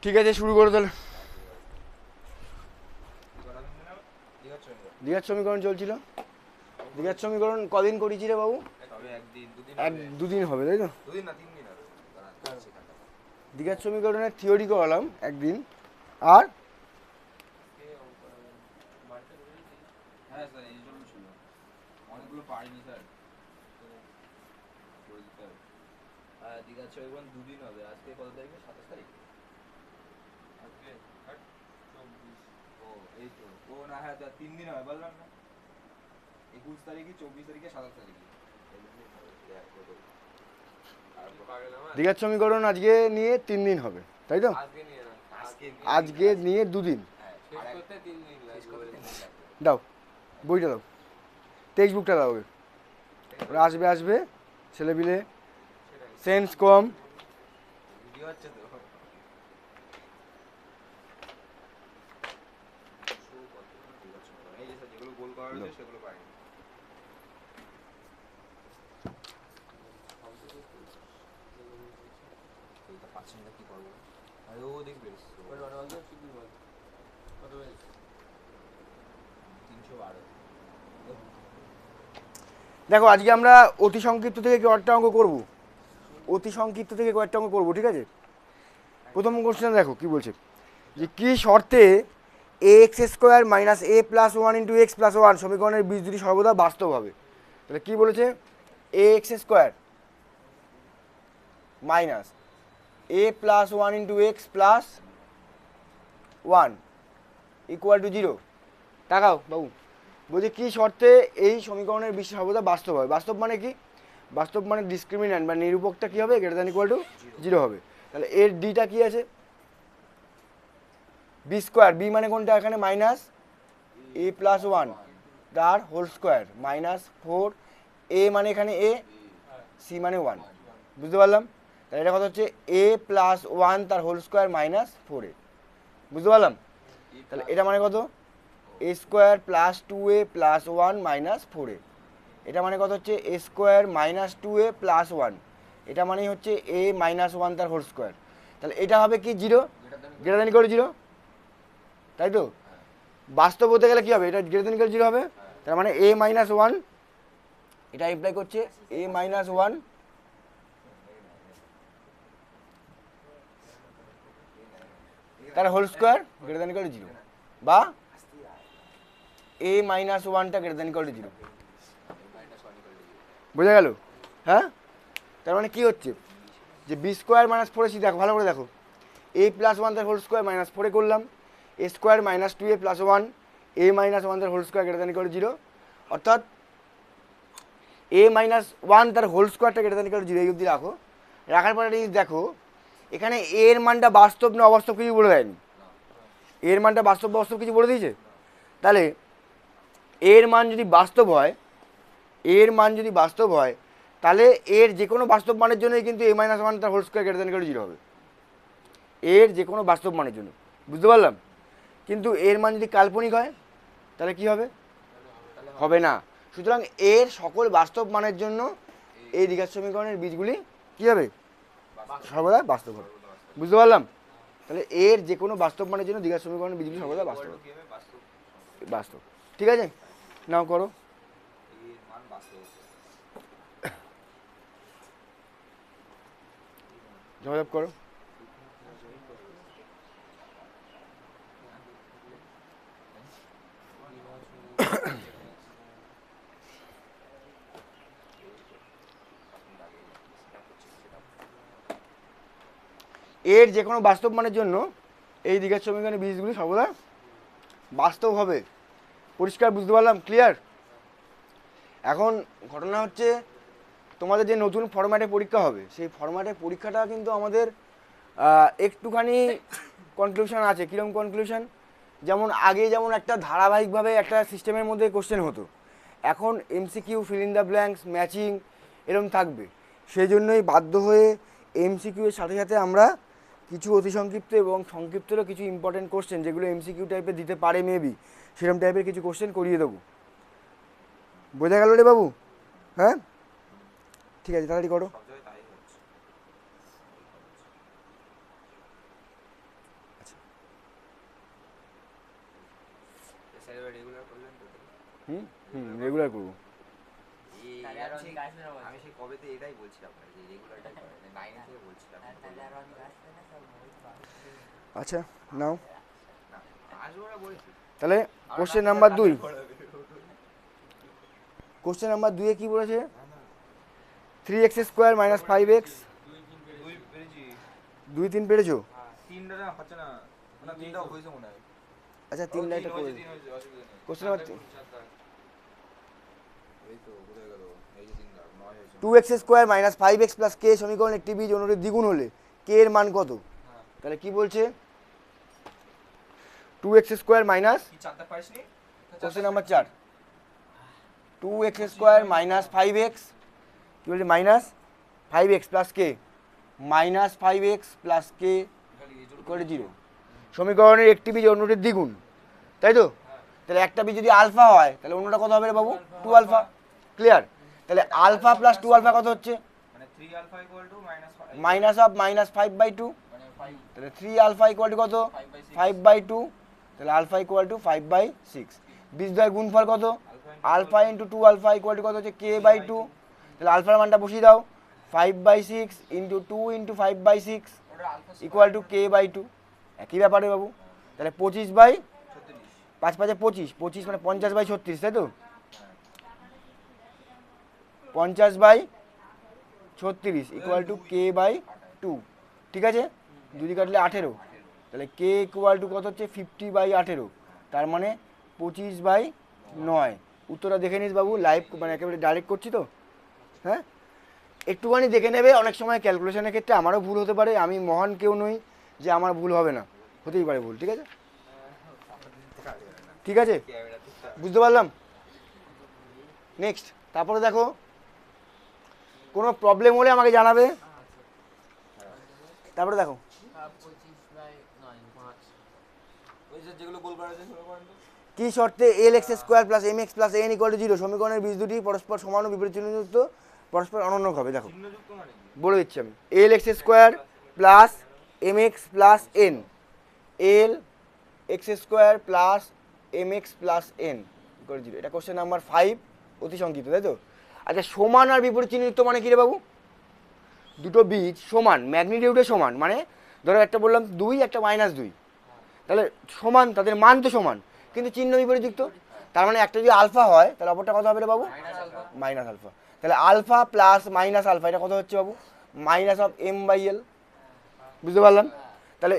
ঠিক আছে, শুরু করো তাহলে। দ্বিঘাত সমীকরণ চলছিল। দ্বিঘাত সমীকরণ কদিন করেছি রে বাবু? দুদিন হবে, তাই তো? দ্বিঘাত সমীকরণের থিওরি করালাম একদিন। আর দ্বিঘাত সমীকরণ দুদিন হবে। আজকে কত তারিখে? 27 তারিখ। ও এই তো, ও না, হ্যাঁ 3 দিন হবে, বললাম না? 21 তারিখে, 24 তারিখে, 27 তারিখে। দ্বিঘাত সমীকরণ আজকে নিয়ে 3 দিন হবে, তাই তো? আজকে নিয়ে 2 দিন। দাও বইটা, দাও টেক্সট বুকটা, দাও ওকে। ওরা আসবে আসবে ছেলেপিলে, সেন্স কম। ভিডিও হচ্ছে তো। এই যে যেগুলো গোল করা হয়েছে সেগুলো পাইনি। এইটা পাচ্ছি না, কি করবো? আরে ও দেখবে 312। দেখো আজকে আমরা অতি সংক্ষিপ্ত থেকে কয়েকটা অঙ্ক করব। অতি সংক্ষিপ্ত থেকে কয়েকটা অঙ্ক করবো, ঠিক আছে? প্রথম কোশ্চেন দেখো কি বলছে, যে কি শর্তে a x square minus a plus one into x plus one সমীকরণের বীজ দুটি সর্বদা বাস্তব হবে। তাহলে কি বলেছে? A x square minus a plus one into x plus one equal to 0। তাকাও বাবু, বলছে কি শর্তে এই সমীকরণের বীজ সর্বদা বাস্তব হবে। বাস্তব মানে কি? বাস্তব মানে ডিসক্রিমিন্যান্ট বা নিরূপকটা কি হবে? গ্রেটার দ্যান ইকুয়াল টু 0 হবে। তাহলে এর ডিটা কি আছে? বি স্কোয়ার, বি মানে কোনটা এখানে? মাইনাস এ প্লাস ওয়ান তার হোল স্কোয়ার মাইনাস 4, এ মানে এখানে এ, সি মানে 1। বুঝতে পারলাম? তাহলে এটা কথা হচ্ছে এ প্লাস ওয়ান তার হোল স্কোয়ার মাইনাস 4a। বুঝতে পারলাম? তাহলে এটা মানে কত? A square plus 2a plus 1 minus 4a। এটা মানে কত হচ্ছে? A square minus 2a plus 1। এটা মানেই হচ্ছে এ মাইনাস 1 তার হোল স্কোয়ার। তাহলে এটা হবে কি? 0, গ্রেটার দ্যান ইকুয়াল টু 0, তাই তো? বাস্তব হতে গেলে কি হবে? এটা গ্রেটার দ্যান ইকুয়াল টু 0 হবে। তার মানে এ মাইনাস 1, এটা ইমপ্লাই করছে এ মাইনাস 1 তার whole square greater than equal to 0, বা এ মাইনাস 1টা গ্রেটার দ্যান ইকুয়াল টু 0। বোঝা গেল? হ্যাঁ, তার মানে কি হচ্ছে যে বি স্কোয়ার মাইনাস 4ac, দেখো ভালো করে দেখো, এ প্লাস 1 তার হোল স্কোয়ার মাইনাস 4 করলাম, a square minus 2a plus 1 a minus 1 তার whole square greater than equal to 0, অর্থাৎ এ মাইনাস 1 তার হোল স্কোয়ারটা গ্রেটার দ্যান ইকুয়াল টু 0। এই অবধি রাখো। রাখার পরে জিনিস দেখো, এখানে এর মানটা বাস্তব না অবাস্তব কিছু বলে দেয়নি। এর মানটা বাস্তব বাস্তব কিছু বলে দিয়েছে। তাহলে এর মান যদি বাস্তব হয়, এর মান যদি বাস্তব হয়, তাহলে এর যে কোনো বাস্তব মানের জন্যই কিন্তু এ মাইনাস 1 তার whole square greater than equal to 0 হবে। এর যে কোনো বাস্তব মানের জন্য। বুঝতে পারলাম? কিন্তু এর মান যদি কাল্পনিক হয় তাহলে কি হবে? হবে না। সুতরাং এর সকল বাস্তব মানের জন্য এই দ্বিঘাত সমীকরণের বীজগুলি কি হবে? সর্বদা বাস্তব হবে। বুঝতে পারলাম? তাহলে এর যে কোনো বাস্তব মানের জন্য দ্বিঘাত সমীকরণের বীজগুলি সর্বদা বাস্তব হবে। বাস্তব, ঠিক আছে? নাও করো। জবাব করো। এর যে কোনো বাস্তব মানের জন্য এই দ্বিঘাত সমীকরণের বীজগুলি সর্বদা বাস্তব হবে। পরিষ্কার? বুঝতে পারলাম? ক্লিয়ার? এখন ঘটনা হচ্ছে, তোমাদের যে নতুন ফরম্যাটে পরীক্ষা হবে, সেই ফরম্যাটে পরীক্ষাটা কিন্তু আমাদের একটুখানি কনক্লুশন আছে। কীরকম কনক্লুশন? যেমন আগে যেমন একটা ধারাবাহিকভাবে একটা সিস্টেমের মধ্যে কোশ্চেন হতো, এখন MCQ, fill in the blanks, matching এরকম থাকবে। সেই জন্যই বাধ্য হয়ে এমসিকিউ এর সাথে সাথে আমরা কিছু অতি সংক্ষিপ্ত এবং সংক্ষিপ্তেরও কিছু ইম্পর্টেন্ট কোশ্চেন, যেগুলো এমসিকিউ টাইপের দিতে পারে মেবি, সেরকম টাইপের কিছু কোশ্চেন করিয়ে দেবো। বোঝা গেল রে বাবু? হ্যাঁ, ঠিক আছে, তাড়াতাড়ি করো। স্যার এবার রেগুলার করলেন তো রেগুলার করবো। আমি সেই কবেতে এটাই বলছিলাম আপনাকে যে রেগুলারটাই করেন, 9 থেকে বলছিলাম। আচ্ছা নাও না আসবো না বলেছি। তাহলে কোশ্চেন নাম্বার 2, কোশ্চেন নাম্বার 2 কি বলেছে? 3x square minus 5x। 2 পেরেছি। 2 3 পেরেছো? হ্যাঁ 3টা না হচ্ছে না, না 3টা হয়েছে মনে হয়। আচ্ছা 3 লাইনটা করে তিন হয়েছে, অসুবিধা নেই। কোশ্চেন নাম্বার এই তো কোথায় গেল? এই যে 3 দাগ 9 হয়েছে। 2x square minus 5x plus k সমীকরণ একটি বীজ অন্যটির দ্বিগুণ হলে k এর মান কত? হ্যাঁ তাহলে কি বলছে? 2x স্কোয়ার মাইনাস, কি 4 দাগ পারিসনি? Question number 4, 2x square minus 5x, কি বলছে? Minus 5x plus k, minus 5x plus k করে 0 সমীকরণের একটি বীজ অন্যটির দ্বিগুণ, তাই তো? তাহলে একটা বীজ যদি আলফা হয় তাহলে অন্যটা কত হবে রে বাবু? 2 আলফা। ক্লিয়ার? তাহলে আলফা প্লাস 2 আলফা কত হচ্ছে? মানে 3 alpha equal to -5 minus of minus 5/2, মানে 5 তাহলে 3 আলফা ইকুয়াল টু কত? 5/2, তাহলে আলফা ইকুয়াল টু 5/6। বীজদ্বয়ের গুণফল কত? Alpha into 2 alpha equal to কত হচ্ছে? k/2। তাহলে আলফার মানটা বসিয়ে দাও, 5/6 ইন্টু 2 ইন্টু 5/6 ওটা আলফা ইকুয়াল টু k/2। একই ব্যাপারে বাবু। তাহলে 25/5 5 5 25, 25 মানে 50/36, তাই তো? 50/36 ইকুয়াল টু k/2, ঠিক আছে? দুই কাটলে 18, তাহলে k ইকুয়াল টু কত হচ্ছে? 50/18, তার মানে 25/9। উত্তরটা দেখে নিস বাবু, লাইভ মানে একেবারে ডাইরেক্ট করছি তো, হ্যাঁ? একটুখানি দেখে নেবে, অনেক সময় ক্যালকুলেশনের ক্ষেত্রে আমারও ভুল হতে পারে, আমি মহান কেউ নই যে আমার ভুল হবে না, হতেই পারে ভুল, ঠিক আছে? ঠিক আছে, বুঝতে পারলাম। নেক্সট, তারপরে দেখো কোনো প্রবলেম হলে আমাকে জানাবে। তারপরে দেখো 25/9 ওই যে যেগুলো গোল করা আছে সেগুলো করেন তো। কি শর্তে l x square plus m x plus n equal to 0 সমীকরণের বীজ দুটি পরস্পর সমান ও বিপরীত চিহ্নযুক্ত পরস্পর অনন্য হবে? দেখো চিহ্নযুক্ত মানে কি? বলে দিচ্ছি আমি, l x square plus m x plus n, l x square plus m x plus n equal to 0, এটা কোশ্চেন নাম্বার 5, অতি সংক্ষিপ্ত, তাই তো? আচ্ছা সমান আর বিপরীত চিহ্নযুক্ত মানে কি রে বাবু? দুটো বীজ সমান, ম্যাগনিটিউডে সমান, মানে ধরো একটা বললাম 2, একটা -2, তাহলে সমান, তাদের মান তো সমান কিন্তু চিহ্ন বিপরীতযুক্ত। তার মানে একটা যদি আলফা হয় তাহলে অপরটা কত হবে রে বাবু? Minus alpha. তাহলে আলফা প্লাস মাইনাস আলফা এটা কত হচ্ছে বাবু? মাইনাস অফ m/l, বুঝতে পারলাম? তাহলে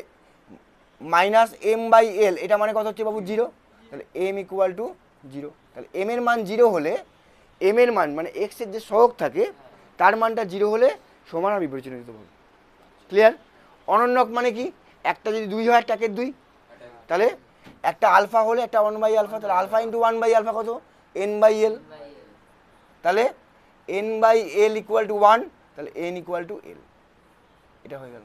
মাইনাস m/l এটা মানে কত হচ্ছে বাবু? 0। তাহলে m ইকুয়াল টু 0। তাহলে m এর মান 0 হলে, m এর মান মানে x এর যে সহগ থাকে তার মানটা 0 হলে সমান আর বিপরীত চিহ্ন দিতে হবে। ক্লিয়ার? অনন্যক মানে কি? একটা যদি 2 হয় একটা 2, তাহলে একটা আলফা হলে একটা 1/আলফা, তাহলে আলফা ইন্টু 1/আলফা কত? n/l, তাহলে n/l ইকুয়াল টু 1, তাহলে n ইকুয়াল টু l, এটা হয়ে গেল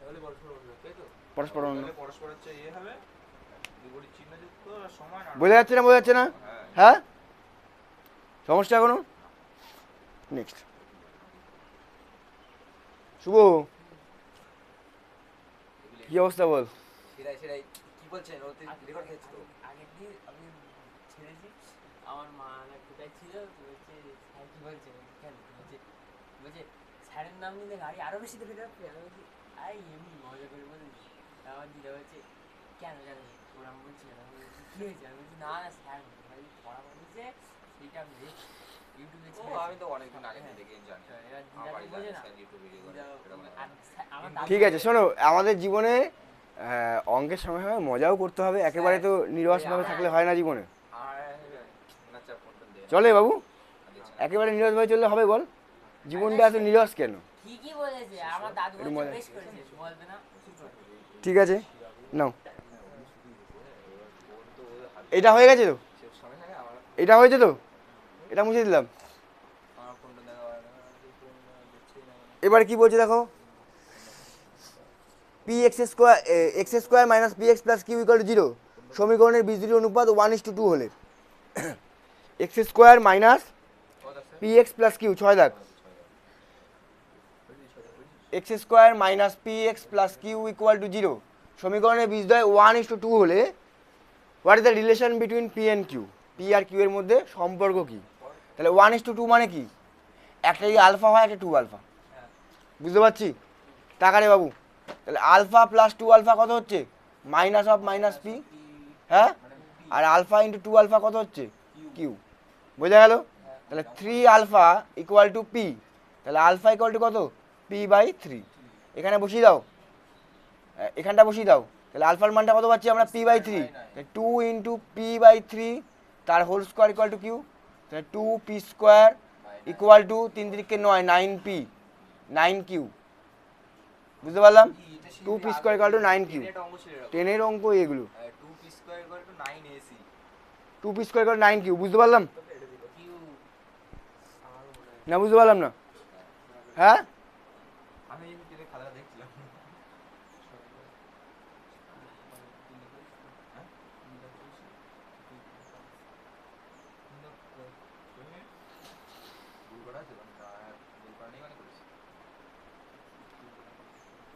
তাহলে পরস্পর অনন্য, তাই তো? পরস্পর অনন্য। তাহলে পরস্পর হচ্ছে হবে বিপরীত চিহ্নযুক্ত আর সমান আর বোঝা যাচ্ছে না? বোঝা যাচ্ছে না? হ্যাঁ, সমস্যা এখনো? নেক্সট, শুভ কি অবস্থা বল? সেটাই কি বলছেন? ওতে রেকর্ড হচ্ছে তো। আগের দিন আমি ছেড়েছি, আমার মা না কোথায় ছিল, তো বলছে স্যার কি বলছে, কেন বলছে, বলছে স্যারের নাম নিলে গাড়ি আরো বেশি দেখে যাচ্ছে। আমি বলছি আই এমনি মজা করে বলি। আমার দিদা বলছে কেন কেন ওরা বলছে না, আমি বলছি কী হয়েছে? আমি বলছি না না স্যার ভাই পড়া বলেছে সেইটা আমি ইউটিউবে ও ছেড়েছি। আমি তো অনেকদিন আগে থেকে জানি। এবার আমার দিদাকে বাড়ি বোঝে জানে না, স্যার ইউটিউব ভিডিও করে দিদা এরকম আর আমার দাদু ঠিক আছে, শোনো, আমাদের জীবনে অঙ্কের সময় হয় মজাও করতে হবে, একেবারে তো নিরসভাবে থাকলে হয় না জীবনে। আর না চাপ ফোন দিয়ে চলে বাবু, একেবারে নিরসভাবে চললে হবে? বল, জীবনটা এত নিরস কেন? ঠিকই বলেছে, আমার দাদু একটু বলছে মজা। বেশ করেছে, বলবে না? ঠিক আছে, নাও, এটা হয়ে গেছে তো? সঙ্গে সঙ্গে আমার এটা হয়েছে তো? এটা মুছে দিলাম। আমার ফোনটা দেখা হয় না, দিচ্ছেই না। এবার কি বলছে দেখো, px square x square minus px plus q equal to 0 সমীকরণের বীজদ্বয়ীর অনুপাত 1:2 হলে x square minus px plus q, 6 দাগ, x square minus px plus q equal to 0 সমীকরণের বীজদ্বয় 1:2 হলে what is the relation between p and q, p আর q এর মধ্যে সম্পর্ক কি? তাহলে 1:2 মানে কি? একটা যদি আলফা হয় একটা 2 আলফা, হ্যাঁ বুঝতে পারছি? টাকারে বাবু, তাহলে আলফা প্লাস 2 আলফা কত হচ্ছে? মাইনাস অফ মাইনাস পি, হ্যাঁ, মানে P আর আলফা ইন্টু 2 আলফা কত হচ্ছে? কিউ, বোঝা গেল? তাহলে 3 আলফা ইকুয়াল টু পি, তাহলে আলফা ইকুয়াল টু কত? P by 3। এখানে বসিয়ে দাও, এখানটা বসিয়ে দাও, তাহলে আলফার মানটা কত পাচ্ছি আমরা? P by 3, 2 into p by 3 তার whole square equal to q, তাহলে 2 p square equal to 3 3 9, 9 p, 9 q, বুঝতে পারলাম? 2 p square equal to 9 q, 10 এর অঙ্ক এগুলো। 2 p square equal to 9 ac 2 p square equal 9 q, বুঝতে পারলাম কিউ আমার মনে হয় না? বুঝতে পারলাম না, হ্যাঁ? আমি কিন্তু খাতা দেখছিলাম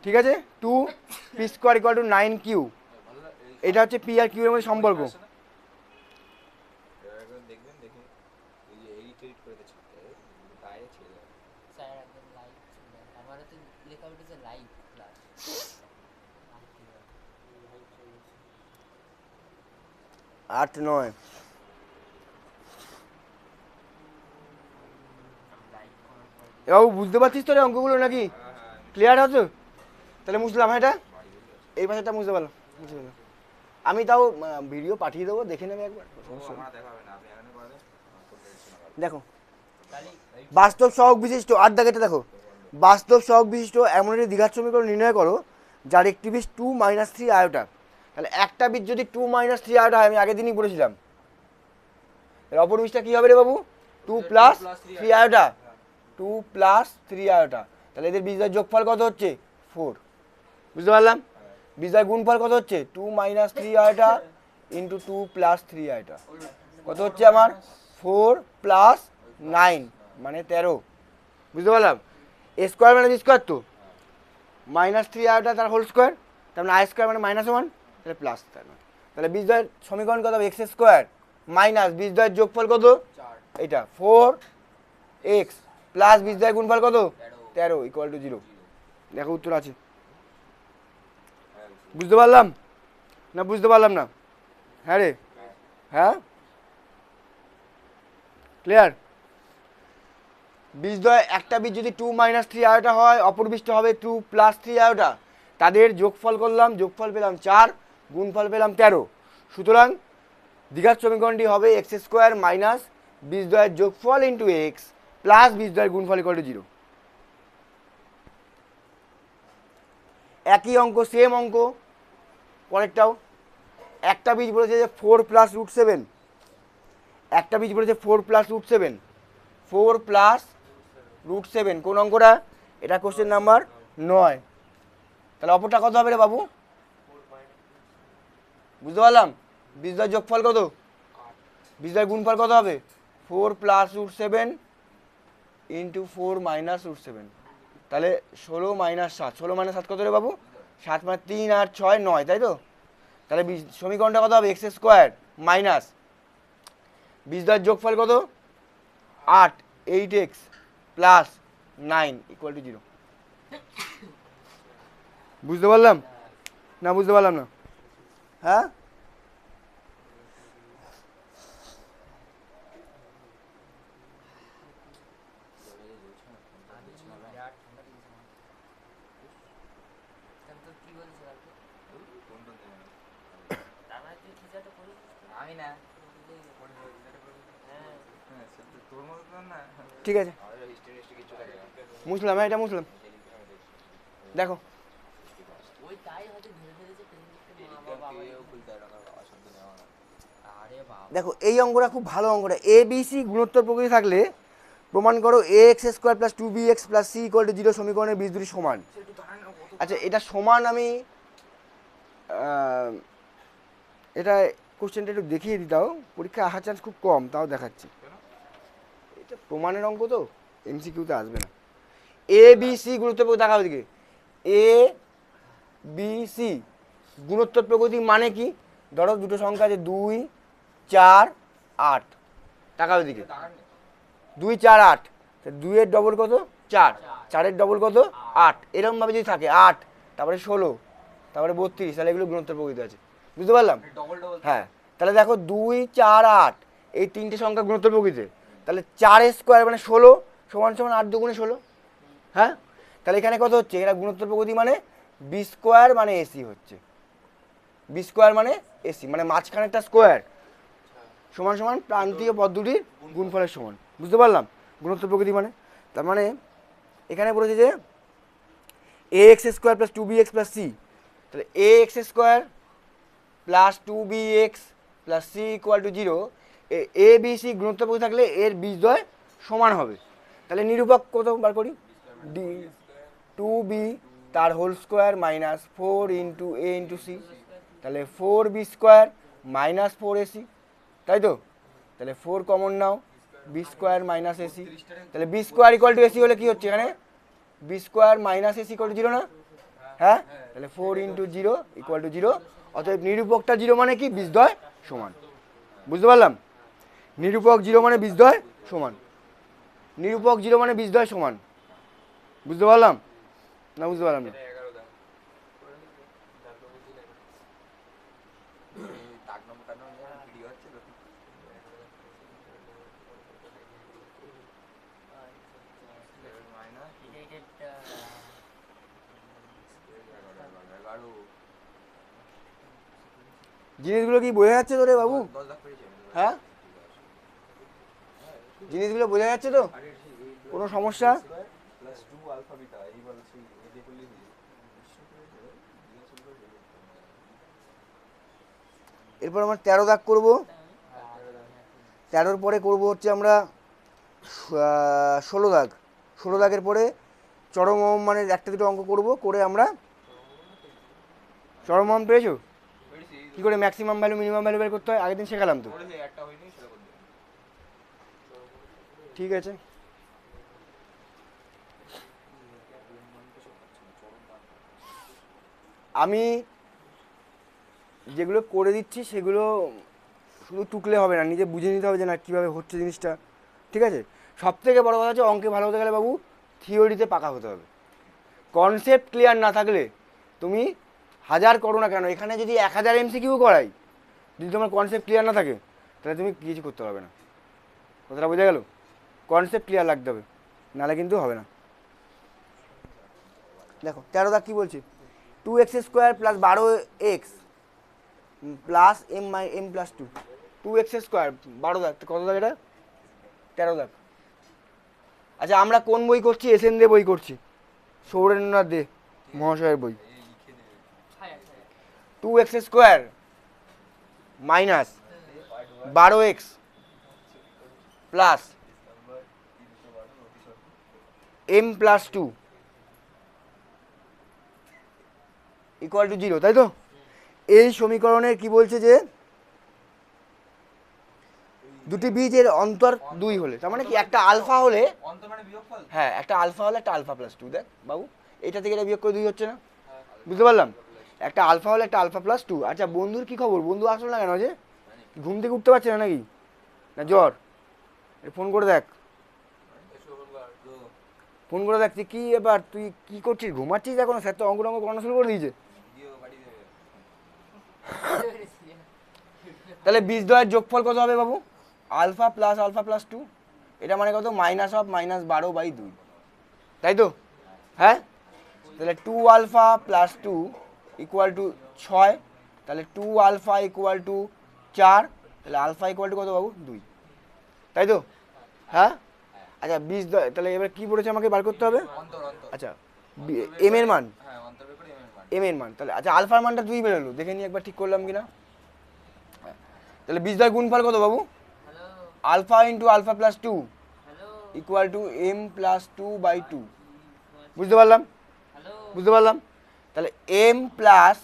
ঠিক আছে, 2 p square equal to 9 q, এটা হচ্ছে পি আর কিউ এর মধ্যে সম্পর্ক। দেখবেন দেখে এই যে এডিট করে দিচ্ছে বাইরে ছেড়ে দেয় স্যার একদম লাইভ ছিল, আমার তো লেখা উঠেছে লাইভ ক্লাস। 8 9 বাবু, বুঝতে পারছিস তো রে অঙ্কগুলো নাকি? ক্লিয়ার আছে? তাহলে মুছলাম, হ্যাঁ, এটা এই পাশেটা মুছতে পারলাম, মুছে দিলাম। আমি তাও ভিডিও পাঠিয়ে দেবো, দেখে নেবে একবার, সমস্যা নেই। আমার দেখা হবে না আপনি এখানে করে দেন দেখো, তাহলে বাস্তব সহগ বিশিষ্ট, আর দাগেটা দেখো, বাস্তব সহগ বিশিষ্ট এমন একটি দ্বিঘাত সমীকরণ নির্ণয় করো যার একটি বীজ 2 - 3 আয়োটা। তাহলে একটা বীজ যদি 2 - 3 আয়োটা হয়, আমি আগের দিনই বলেছিলাম, এর অপর বীজটা কি হবে রে বাবু? 2 + 3 আয়োটা, 2 + 3 আয়োটা। তাহলে এদের বীজের যোগফল কত হচ্ছে? 4, বুঝতে পারলাম? বীজের গুণফল কত হচ্ছে? 2 - 3 আয়োটা ইন্টু 2 + 3 আয়োটা, কত হচ্ছে আমার? 4 + 9 মানে 13, বুঝতে পারলাম? এ স্কোয়ার মানে বি স্কোয়ার, তো -3 আয়োটা তার হোল স্কোয়ার, তার মানে আই স্কোয়ার মানে -1, তাহলে প্লাস, তাহলে বীজদ্বয়ের সমীকরণ কত হবে? এক্স স্কোয়ার মাইনাস বীজদ্বয়ের যোগফল কত? 4 এটা 4x প্লাস বীজদ্বয়ের গুণফল কত? 13 ইকুয়াল টু 0। দেখো উত্তর আছে, বুঝতে পারলাম না? বুঝতে পারলাম না? হ্যাঁ রে, হ্যাঁ, ক্লিয়ার? বীজদ্বয়, একটা বীজ যদি 2 - 3 আয়োটা হয়, অপর বীজটা হবে 2 + 3 আয়োটা, তাদের যোগফল করলাম, যোগফল পেলাম 4, গুণফল পেলাম 13। সুতরাং দ্বিঘাত সমীকরণটি হবে এক্স স্কোয়ার মাইনাস বীজদ্বয়ের যোগফল ইন্টু এক্স প্লাস বীজদ্বয়ের গুণফল ইকুয়াল টু 0। একই অঙ্ক, সেম অঙ্ক, পরেরটাও। একটা বীজ বলেছে যে 4 + √7, একটা বীজ বলেছে 4 + √7, 4 + √7, কোন অঙ্কটা? এটা কোশ্চেন নাম্বার 9। তাহলে অপরটা কত হবে রে বাবু? বুঝতে পারলাম? বীজদ্বয়ের যোগফল কত? বীজদ্বয়ের গুণফল কত হবে? 4 + √7 ইন্টু 4 - √7, তাহলে 16 - 7, 16 - 7 কত রে বাবু? 7 মানে 3 আর 6 9, তাই তো? তাহলে সমীকরণটা কত হবে? এক্স স্কোয়ার মাইনাস বীজদ্বয়ের যোগফল কত? 8 8x প্লাস 9 ইকুয়াল টু 0। বুঝতে পারলাম না? বুঝতে পারলাম না, হ্যাঁ? কি বলছিস আপনি? কোন কোন দেবেন তার মানে তুই কিছু একটা করিস? আমি না হ্যাঁ হ্যাঁ তোর মতো তো না ঠিক আছে, আমাদের হিস্ট্রি কিছু থাকে না মুছলাম, হ্যাঁ, এটা মুছলাম। দেখো, ওই তাই হয়তো ধরে ফেলেছে প্রেজেন্টেশন মা বাবা খুলতে হয় না অশব্দ নেওয়া না আরে বাবা দেখো এই অঙ্কটা খুব ভালো অঙ্কটা। এ বি সি গুণোত্তর প্রকৃতি থাকলে প্রমাণ করো a x square plus 2bx plus c equal to 0 সমীকরণের বীজ দুটি সমান। আচ্ছা, এটা সমান, আমি এটা কোশ্চেনটা একটু দেখিয়ে দিতাও, পরীক্ষা আসার চান্স খুব কম, তাও দেখাচ্ছি। এটা প্রমাণের অঙ্ক তো, এমসিকিউতে আসবে না। এ বি সি গুণোত্তর প্রকৃতি, দেখাও দিকে, এ বি সি গুণোত্তর প্রকৃতি মানে কি? ধরো দুটো সংখ্যা আছে 2 4 8, টাকার দিকে টাকা নেই 2 4 8, 2 এর ডবল কত 4, 4 এর ডবল কত 8, এরকম ভাবে যদি থাকে 8 তারপরে 16 তারপরে 32, তাহলে এগুলো গুণোত্তর প্রকৃতি আছে, বুঝতে পারলাম? ডবল ডবল হ্যাঁ, তাহলে দেখো 2 4 8 এই তিনটে সংখ্যা গুণোত্তর প্রকৃতি, তাহলে 4 স্কোয়ার মানে 16 সমান সমান 8 দুগুণে 16। হ্যাঁ, তাহলে এখানে কত হচ্ছে, এটা গুণোত্তর প্রকৃতি মানে বি স্কোয়ার মানে এসি হচ্ছে, বি স্কোয়ার মানে এসি মানে মাঝখানে একটা স্কোয়ার সমান সমান প্রান্তীয় পদ দুটির গুণফলের সমান, বুঝতে পারলাম? গুণোত্তর প্রকৃতি মানে তার মানে এখানে বলেছে যে a x square plus 2bx plus c, তাহলে a x square plus 2bx plus c equal to 0, a b c গুণোত্তর প্রকৃতি থাকলে এর বীজদ্বয় সমান হবে। তাহলে নিরূপক কত বার করি, ডি 2b তার whole square minus 4 into a into c, তাহলে 4b স্কোয়ার মাইনাস 4ac, তাই তো? তাহলে 4 কমন নাও, বি স্কোয়ার মাইনাস এসি, তাহলে b square equal to a c হলে কি হচ্ছে এখানে, b square minus a c equal to 0 না? হ্যাঁ, তাহলে 4 ইন্টু 0 ইকুয়াল টু 0, অতএব নিরূপকটা 0 মানে কি, বীজদ্বয় সমান, বুঝতে পারলাম? নিরূপক 0 মানে বীজদ্বয় সমান, নিরূপক 0 মানে বীজদ্বয় সমান, বুঝতে পারলাম না? বুঝতে পারলাম না? 11 দাও তাক নম্বর কাট নম্বর ভিডিও হচ্ছে তো মাইনাস 11 জিনিসগুলো কি বোঝা যাচ্ছে তো রে বাবু? 10 লাখ পেয়েছে হ্যাঁ, জিনিসগুলো বোঝা যাচ্ছে তো? কোনো সমস্যা? প্লাস 2 আলফা বিটা এই বলছি এই যে করলি এরপর আমরা 13 দাগ করবো, 13-র পরে করবো হচ্ছে আমরা 16 দাগ, 16 দাগের পরে চরম অবমানের একটা দুটো অঙ্ক করবো, করে আমরা চরম অবমান পেয়েছো পেয়েছি কী করে ম্যাক্সিমাম ভ্যালু মিনিমাম ভ্যালু বের করতে হয়, আগের দিন শেখালাম তো, করেছে একটা হয়নি সেটা করতে ঠিক আছে? আমি যেগুলো করে দিচ্ছি সেগুলো শুধু টুকলে হবে না, নিজে বুঝে নিতে হবে যে না কীভাবে হচ্ছে জিনিসটা, ঠিক আছে? সব থেকে বড়ো কথা হচ্ছে অঙ্কে ভালো হতে গেলে বাবু থিওরিতে পাকা হতে হবে, কনসেপ্ট ক্লিয়ার না থাকলে তুমি হাজার করো না কেন, এখানে যদি 1000 এমসিকিউ করাই, যদি তোমার কনসেপ্ট ক্লিয়ার না থাকে তাহলে তুমি কিছু করতে পারবে না, কথাটা বোঝা গেল? কনসেপ্ট ক্লিয়ার লাগতে হবে, নাহলে কিন্তু হবে না। দেখো 13 দাগ কী বলছে, 2x square plus 12x plus m plus 2, 2x square 12 দাগ, কত দাগ এটা, 13 দাগ। আচ্ছা আমরা কোন বই করছি, এসএন দে বই করছি, সৌরেন্দ্রনাথ দে মহাশয়ের বই। 2x square minus 12x plus m plus 2 equal to 0, তাই তো? এই সমীকরণের কি বলছে যে দুটি বীজের অন্তর 2 হলে, তার মানে কি একটা আলফা হলে, অন্ত মানে বিয়োগফল হ্যাঁ একটা আলফা হলে একটা আলফা প্লাস 2, দেখ বাবু এটা থেকে এটা বিয়োগ করে 2 হচ্ছে না, বুঝতে পারলাম? একটা আলফা হলে একটা আলফা প্লাস 2। আচ্ছা বন্ধুর কি খবর, বন্ধু আসলো না কেন, যে ঘুম থেকে উঠতে পারছে না নাকি, না জ্বর? ফোন করে দেখ, ফোন করে দেখ তুই কী এবার, তুই কী করছিস, ঘুমাচ্ছিস এখনো? স্যার তো অঙ্ক টঙ্ক করানো শুরু করে দিয়েছে। দিও বাড়ি দেবে তাহলে বীজদ্বয়ের যোগফল কত হবে বাবু, আলফা প্লাস 2, এটা মানে কত, মাইনাস অফ -12/2, তাই তো? হ্যাঁ, তাহলে 2 আলফা প্লাস 2 ইকুয়াল টু 6, তাহলে 2 আলফা ইকুয়াল টু 4, তাহলে আলফা ইকুয়াল টু কত বাবু, 2, তাই তো? হ্যাঁ, আচ্ছা বীজদ্বয় তাহলে এবার কী বলেছে আমাকে বার করতে হবে, অন্তর অন্তর আচ্ছা এম এর মান, হ্যাঁ অন্তর বের করে এম এর মান এম এর মান, তাহলে আচ্ছা আলফার মানটা 2 বেরোলো, দেখে নিই একবার ঠিক করলাম কিনা। তাহলে বীজদ্বয় গুণফল কত বাবু, alpha into alpha plus 2 equal to m plus 2/2, বুঝতে পারলাম? বুঝতে পারলাম? তাহলে এম প্লাস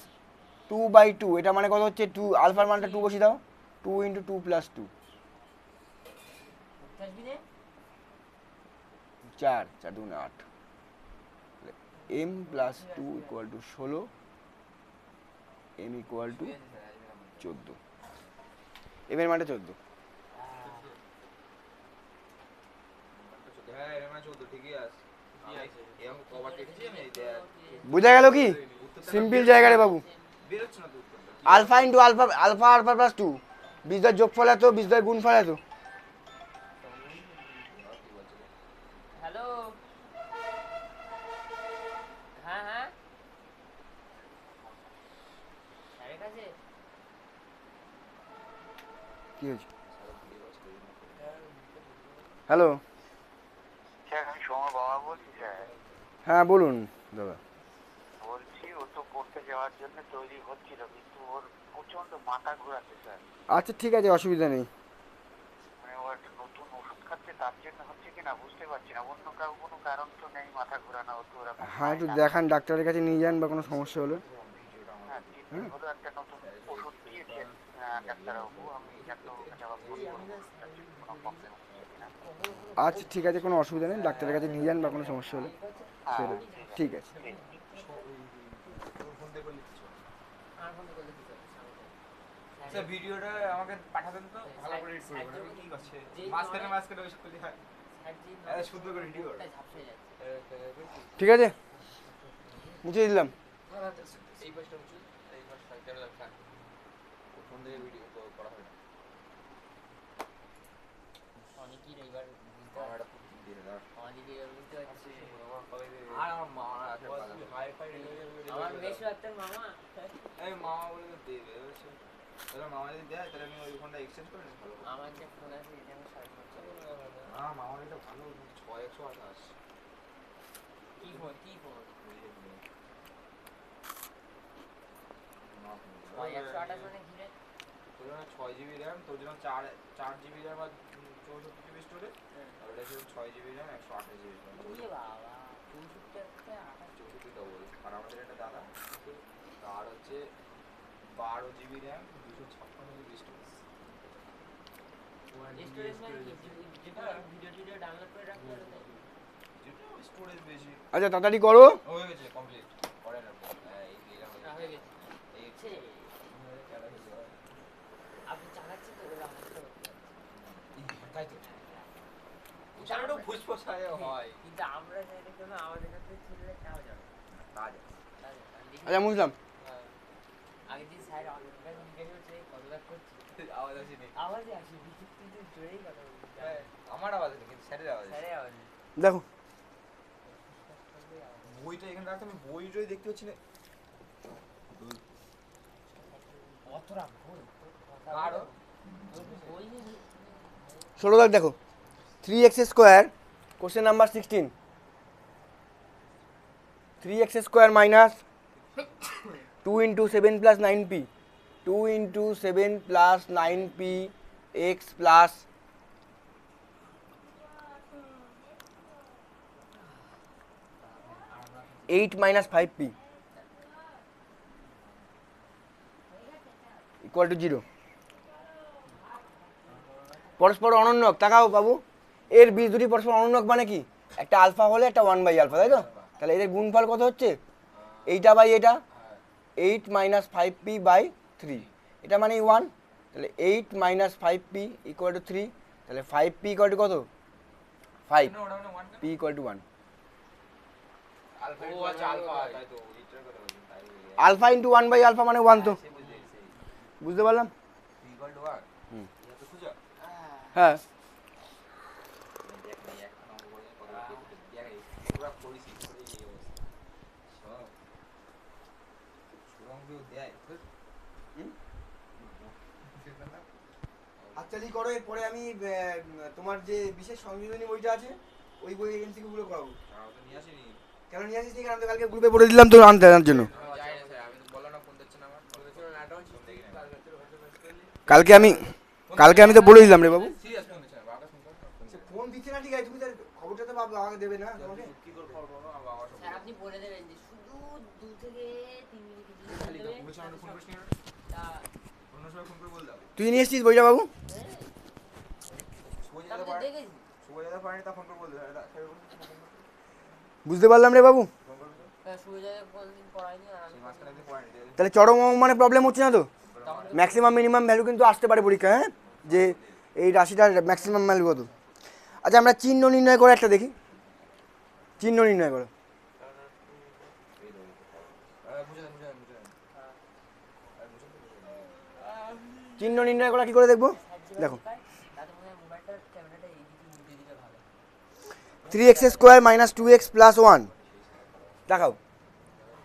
2/2 এটা মানে কত হচ্ছে, 2 আলফার মানটা 2 বসিয়ে দাও, 2 into 2 plus 2, 4 4 2 8, m plus 2 equal to 16, m equal to 14 m এর মানটা 14 হ্যাঁ এর মানে 14 ঠিকই আছে এরকম কবার কেটেছি আমি দেখ বোঝা গেল কি সিম্পল জায়গা রে বাবু বেরোচ্ছে না তো উত্তরটা alpha into alpha alpha alpha plus 2 বীজদ্বয়ের যোগফল এত বীজদ্বয়ের গুণফল এত হ্যালো হ্যাঁ হ্যাঁ স্যারের কাছে কি হয়েছে হ্যালো স্যার আমি সমর বাবা বলছি স্যার। হ্যাঁ বলুন দাদা বলছি ও তো পড়তে যাওয়ার জন্য তৈরি হচ্ছিল কিন্তু ওর প্রচন্ড মাথা ঘোরাচ্ছে স্যার। আচ্ছা ঠিক আছে অসুবিধা নেই মানে ও একটা নতুন ওষুধ খাচ্ছে তার জন্য হচ্ছে কিনা বুঝতে পারছি না, অন্য কোনো কারণ তো নেই মাথা ঘোরানো, ও তো ওরকম হ্যাঁ একটু হয় না। দেখান ডাক্তারের কাছে নিয়ে যান বা কোনো সমস্যা হলে হ্যাঁ 3 দিন হলো একটা নতুন ওষুধ দিয়েছেন ডাক্তারবাবু, আমি ডাক্তারবাবুকে আবার ফোন করবো কোনো প্রবলেম হচ্ছে কিনা। আচ্ছা ঠিক আছে কোনো অসুবিধা নেই ডাক্তারের কাছে নিয়ে যান বা কোনো সমস্যা হলে সেটা ঠিক আছে ফোন দিয়ে বললি কিছু আমার ফোন করলে কি করবে স্যার ভিডিওটা আমাকে পাঠাবেন তো ভালো করে এডিট করে দেবেন কি করছে মাঝখানে ওইসব করলে হয় শুদ্ধ করে ভিডিও ঝাপসে যাচ্ছে ঠিক আছে মুছে দিলাম এই পাশটা উঁচু এই পাশটা কেন রাখা ফোন দিয়ে ভিডিও করা হয় না অনেকই এবার আমার একটা ফোন দিয়ে দাও অনেকই বুঝতে পারছি আর আমার মা আছে হাইফাই আমার মেশো একটা মামা এই মামা বলে তো দেবে বুঝছো তাহলে মামা যদি দেয় তাহলে আমি ওই ফোনটা এক্সচেঞ্জ করে নিই ভালো আমার যে ফোন আছে এটা আমি সার্চ করছি মামার এটা ভালো 6128 কি ফোন কি ফোন ওই 128 মানে ঘিরে তোর জন্য 6 জিবি র্যাম তোর জন্য 4 জিবি র্যাম আর 64 জিবি স্টোরেজ আর এটা ছিল 6 জিবি র্যাম 128 জিবি ওরে বাবা 64 একটা 64 ডবল আর আমাদের এটা দাদা আর হচ্ছে 12 GB RAM 256 GB storage storage মানে কি যেটা ভিডিও ডাউনলোড করে রাখতে হবে তাই যেটা স্টোরেজ বেশি আচ্ছা তাড়াতাড়ি করো হয়ে গেছে কমপ্লিট করেন আপনি এই দিলাম হয়ে গেছে এই ছে আপনি চালাচ্ছেন তো ওরা আমাকে তাই তো চালানো ফুসফুসায় হয় কিন্তু আমরা চাইলে কোনো আমাদের কাছে ছেলে তাও যাবে কাজ আচ্ছা বুঝলাম আগে দিন স্যার অনেক জিজ্ঞেস করছে কতবার করছি আওয়াজ আসেনি আওয়াজে আসি কিন্তু জোরেই কথা বলছি আমার আওয়াজ নেই কিন্তু স্যারের আওয়াজ স্যারের আওয়াজ দেখো বইটা এখানে রাখতে আমি বইটাই দেখতে পাচ্ছি না অতটা ভুল আরো বই নেই 16 দাগ দেখো 3x square question number 16 3x square minus 2 into 7 plus 9p 2 into 7 plus 9p x plus 8 minus 5p equal to 0 পরস্পর অনন্যক তাকাও বাবু এর বীজ দুটি পরস্পর অনন্যক মানে কি একটা আলফা হলে একটা 1 বাই আলফা তাই তো তাহলে এদের গুণফল কত হচ্ছে এইটা বাই এটা 8 minus 5p by 3 এটা মানে 1 তাহলে 8 minus 5p equal to 3 তাহলে 5p equal to কত 5 ওটা মানে 1 p equal to 1 আলফা ও আচ্ছা আলফা তাই তো লিটার করে বলছেন তাই আলফা ইন্টু 1 বাই আলফা মানে 1 তো সে বুঝে সেই বুঝতে পারলাম ইকুয়াল টু 1 হুম। এটা তো খুঁজো হ্যাঁ দেখ নেই এক নম্বর করে কত দেখ এই পুরো পরিস্থিতি করে এই অবস্থা সব সুরঙ্গ দেয় হাততালি করো এরপরে আমি তোমার যে বিশেষ সংযোজনী বইটা আছে ওই বই এমসিকিউগুলো করাবো তাও তো নিয়ে আসেনি কেন নিয়ে আসিস কারণ তো কালকে গ্রুপে পড়ে দিলাম তো আনতে আনার জন্য যাই না স্যার আমি তো বললাম না ফোন দিচ্ছেন আমার ফোন দিচ্ছেন না অ্যাডভান্স দেখি না কালকে আমি তো বলে দিলাম রে বাবু সিরিয়াস ফোন দিচ্ছেন বাবা ফোন করো সে ফোন দিচ্ছে না ঠিক আছে তুমি তার খবরটা তো বাবা আমাকে দেবে না তোমাকে কি করে খবর পাবো আমার বাবা সব স্যার আপনি বলে দেবেন যে শুধু 2 থেকে 3 মিনিট কিছু খালি তো দেবে পুলিশ আমাকে ফোন করিস না তা অন্য সময় ফোন করে বল দাও তুই নিয়ে এসছিস বইটা বাবু শুয়ে আমি যেতে তো পারে দেখেছি শুয়ে যেতে পারে তা ফোন করে বল দাও বুঝতে পারলাম রে বাবু ফোন করে সুবিধা কোনদিন পড়ায়নি আর আমি সেই মাঝখানে একদিন পয়েন্ট দিয়ে তাহলে চরম মানে প্রবলেম হচ্ছে না তো তখন তো ম্যাক্সিমাম মিনিমাম ভ্যালু কিন্তু আসতে পারে পরীক্ষায়, হ্যাঁ, যে এই রাশিটার ম্যাক্সিমাম ভ্যালু কত। আচ্ছা আমরা চিহ্ন নির্ণয় করে একটা দেখি, চিহ্ন নির্ণয় করো। বুঝে দেন চিহ্ন নির্ণয় করা কি করে দেখবো, দেখো তাতে মনে হয় মোবাইলটার ক্যামেরাটা এইদিকে উল্টে দিলে ভালো। 3x square minus 2x plus 1, দেখাও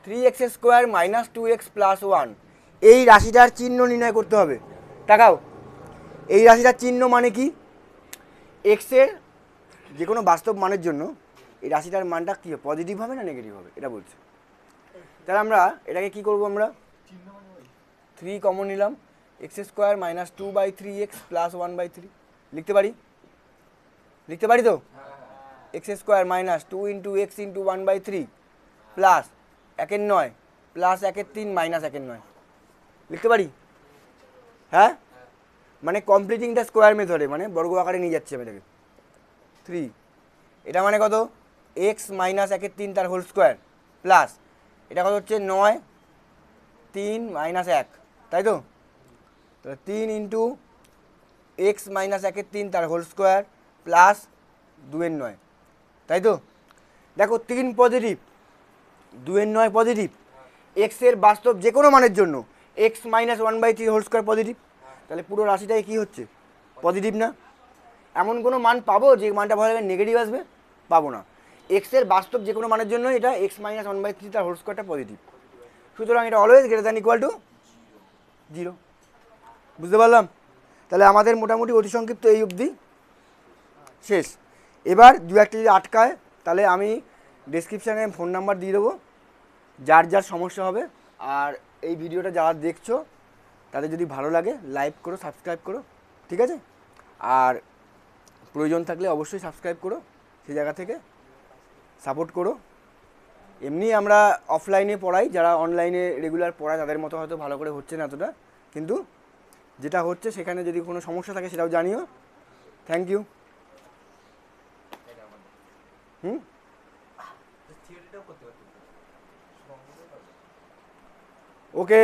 3x square minus 2x plus 1, এই রাশিটার চিহ্ন নির্ণয় করতে হবে। দেখাও এই রাশিটার চিহ্ন মানে কি, এক্সের যে কোনো বাস্তব মানের জন্য এই রাশিটার মানটা কী হবে, পজিটিভ হবে না নেগেটিভ হবে, এটা বলছে। তাহলে আমরা এটাকে কি করব, আমরা 3 কমন নিলাম, x square minus 2/3x plus 1/3 লিখতে পারি, লিখতে পারি তো, x square minus 2 into x into 1/3 plus 1/9 plus 1/3 minus 1/9 লিখতে পারি, হ্যাঁ, মানে কমপ্লিটিং দ্য স্কোয়ার মেথডে, মানে বর্গ আকারে নিয়ে যাচ্ছি আমি এটাকে 3, এটা মানে কত এক্স মাইনাস 1/3 তার হোল স্কোয়ার প্লাস এটা কত হচ্ছে 9 3 মাইনাস 1, তাই তো, তাহলে 3 ইন্টু এক্স মাইনাস 1/3 তার হোল স্কোয়ার প্লাস 2/9, তাই তো। দেখো 3 পজিটিভ 2/9 পজিটিভ, এক্সের বাস্তব যে কোনো মানের জন্য x minus 1/3 whole square positive, তাহলে পুরো রাশিটাই কী হচ্ছে, পজিটিভ না। এমন কোনো মান পাবো যে মানটা ভালো লাগে নেগেটিভ আসবে, পাবো না। এক্সের বাস্তব যে কোনো মানের জন্য এটা এক্স মাইনাস 1/3 তার হোল স্কোয়ারটা পজিটিভ, সুতরাং এটা always greater than equal to 0, বুঝতে পারলাম। তাহলে আমাদের মোটামুটি অতি সংক্ষিপ্ত এই অবধি শেষ। এবার দু একটা যদি আটকায় তাহলে আমি ডেসক্রিপশানে ফোন নাম্বার দিয়ে দেবো, যার যার সমস্যা হবে। আর এই ভিডিওটা যারা দেখছো তাদের যদি ভালো লাগে লাইক করো, সাবস্ক্রাইব করো, ঠিক আছে। আর প্রয়োজন থাকলে অবশ্যই সাবস্ক্রাইব করো, সেই জায়গা থেকে সাপোর্ট করো। এমনি আমরা অফলাইনে পড়াই, যারা অনলাইনে রেগুলার পড়ায় তাদের মতো হয়তো ভালো করে হচ্ছে না এতটা, কিন্তু যেটা হচ্ছে সেখানে যদি কোনো সমস্যা থাকে সেটাও জানিও। Thank you. থিওরিটাও করতে পারতেন। ওকে।